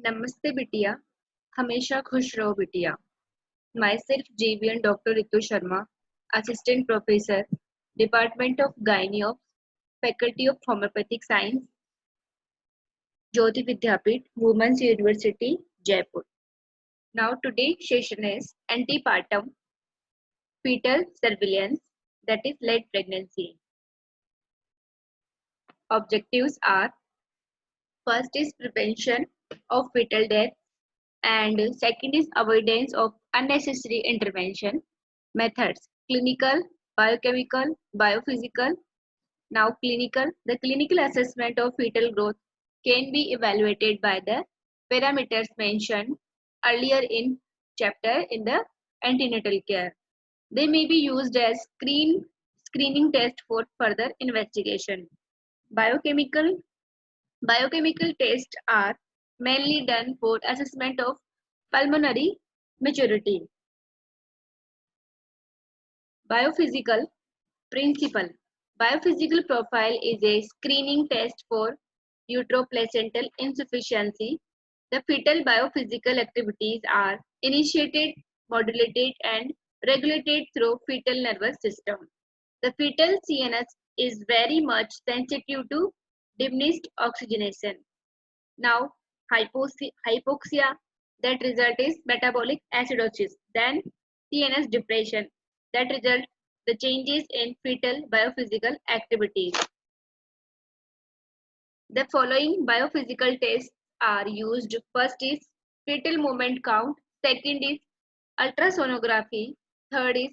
नमस्ते बिटिया, हमेशा खुश रहो बिटिया। My self JVN Dr. Ritu Sharma, Assistant Professor, Department of Gynae of Faculty of Homeopathic Science, Jyoti Vidyapeeth, Women's University, Jaipur. Now today's session is antepartum fetal surveillance, that is late pregnancy. Objectives are: first is prevention of fetal death, and second is avoidance of unnecessary intervention. Methods: clinical, biochemical, biophysical. Now clinical. The clinical assessment of fetal growth can be evaluated by the parameters mentioned earlier in chapter in the antenatal care. They may be used as screening test for further investigation. Biochemical Biochemical tests are mainly done for assessment of pulmonary maturity. Biophysical principle. Biophysical profile is a screening test for uteroplacental insufficiency. The fetal biophysical activities are initiated, modulated, and regulated through fetal nervous system. The fetal CNS is very much sensitive to diminished oxygenation. Now, hypoxia, that result is metabolic acidosis. Then, CNS depression, that result the changes in fetal biophysical activities. The following biophysical tests are used. First is fetal movement count, second is ultrasonography, third is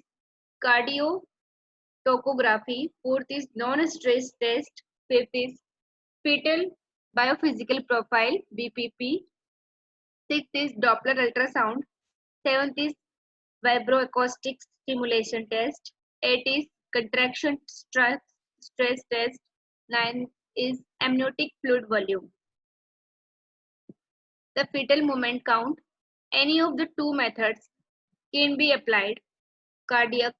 cardiotocography, fourth is non-stress test, fifth is fetal biophysical profile BPP, sixth is Doppler ultrasound, seventh is vibroacoustic stimulation test, eight is contraction stress test, nine is amniotic fluid volume. The fetal movement count. Any of the two methods can be applied. Cardiac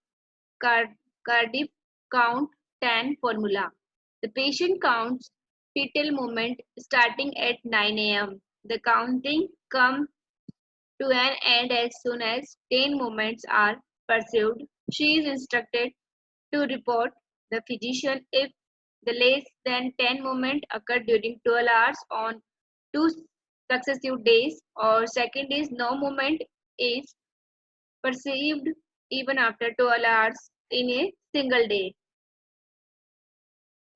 Cardiff count 10 formula. The patient counts fetal movement starting at 9 a.m. The counting comes to an end as soon as 10 movements are perceived. She is instructed to report the physician if the less than 10 movements occur during 12 hours on 2 successive days, or second is no movement is perceived even after 12 hours in a single day.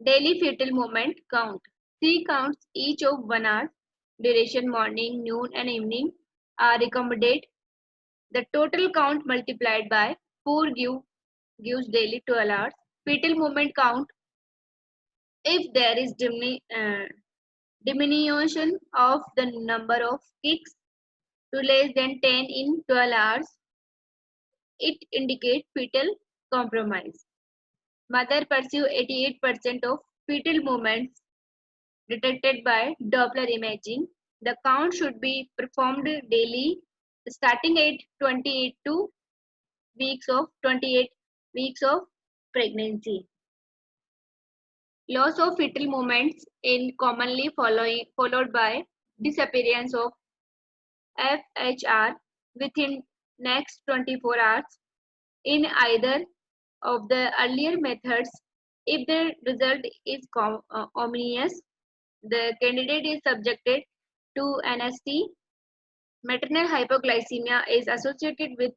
Daily fetal movement count. 3 counts each of 1 hour duration, morning, noon and evening are recommended. The total count multiplied by 4 gives daily 12 hours. Fetal movement count. If there is diminution of the number of kicks to less than 10 in 12 hours, it indicates fetal compromise. Mother pursue 88% of fetal movements detected by Doppler imaging. The count should be performed daily starting at 28 weeks of pregnancy. Loss of fetal movements in commonly followed by disappearance of FHR within next 24 hours. In either of the earlier methods, if the result is ominous, the candidate is subjected to NST. Maternal hypoglycemia is associated with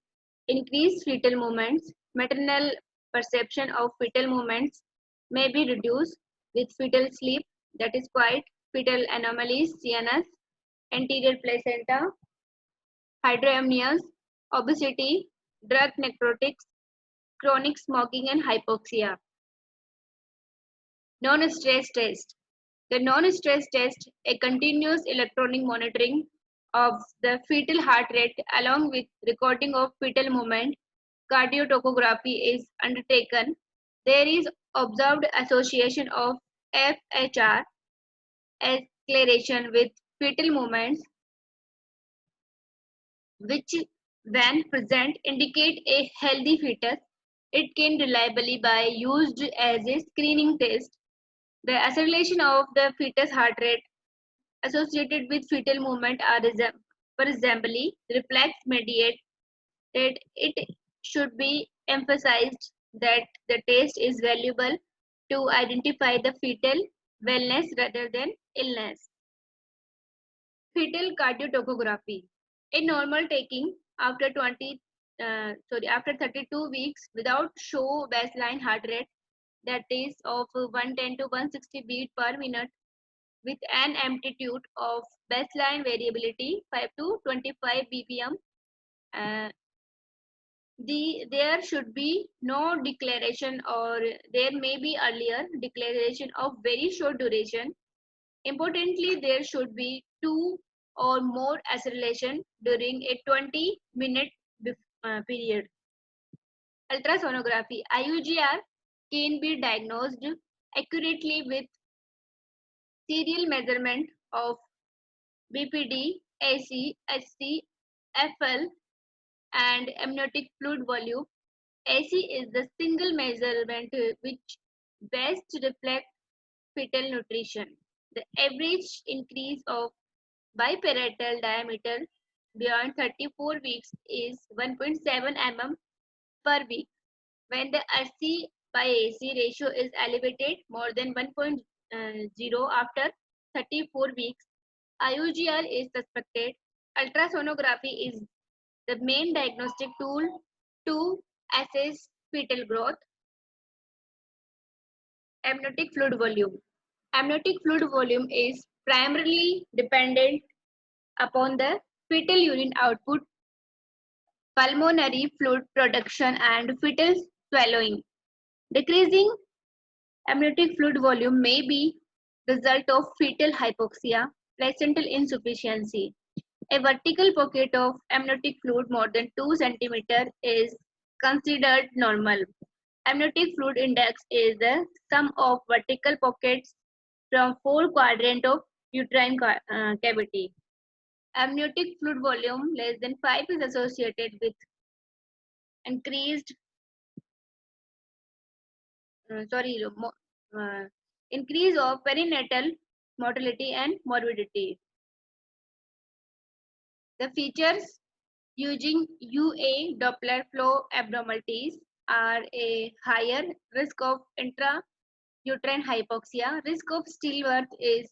increased fetal movements. Maternal perception of fetal movements may be reduced with fetal sleep, that is quiet, fetal anomalies, CNS, anterior placenta, hydramnios, obesity, drug necrotics, chronic smoking and hypoxia. Non-stress test. The non-stress test, a continuous electronic monitoring of the fetal heart rate along with recording of fetal movement, cardiotocography is undertaken. There is observed association of FHR acceleration with fetal movements, which when present indicate a healthy fetus. It can reliably be used as a screening test. The acceleration of the fetus heart rate associated with fetal movement are, for example, reflex mediated. It should be emphasized that the test is valuable to identify the fetal wellness rather than illness. Fetal cardiotocography. In normal taking after 32 weeks without show baseline heart rate, that is of 110 to 160 beat per minute, with an amplitude of baseline variability 5 to 25 bpm. Uh, there should be no declaration, or there may be earlier declaration of very short duration. Importantly, there should be two or more acceleration during a 20-minute period. Ultrasonography IUGR can be diagnosed accurately with serial measurement of BPD, AC, HC, FL, and amniotic fluid volume. AC is the single measurement which best reflects fetal nutrition. The average increase of biparietal diameter beyond 34 weeks is 1.7 mm per week. When the RC by AC ratio is elevated more than 1.0 after 34 weeks, IUGR is suspected. Ultrasonography is the main diagnostic tool to assess fetal growth. Amniotic fluid volume. Amniotic fluid volume is primarily dependent upon the fetal urine output, pulmonary fluid production, and fetal swallowing. Decreasing amniotic fluid volume may be result of fetal hypoxia, placental insufficiency. A vertical pocket of amniotic fluid more than 2 cm is considered normal. Amniotic fluid index is the sum of vertical pockets from 4 quadrants of uterine cavity. Amniotic fluid volume less than 5 is associated with increased increase of perinatal mortality and morbidity. The features using UA Doppler flow abnormalities are a higher risk of intrauterine hypoxia. Risk of stillbirth is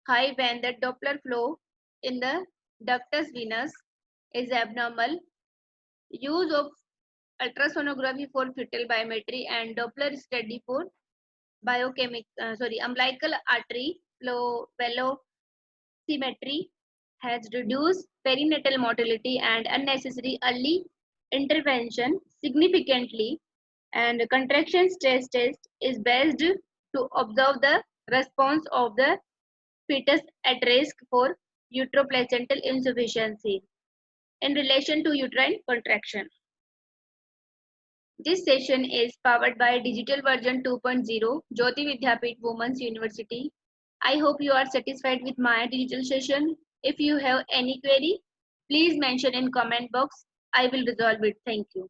high when the Doppler flow in the ductus venous is abnormal. Use of ultrasonography for fetal biometry and Doppler study for umbilical artery flow velocimetry has reduced perinatal mortality and unnecessary early intervention significantly, and contraction stress test is best to observe the response of the fetus at risk for uteroplacental insufficiency in relation to uterine contraction. This session is powered by Digital Version 2.0, Jyoti Vidyapeeth Women's University. I hope you are satisfied with my digital session. If you have any query, please mention in comment box. I will resolve it. Thank you.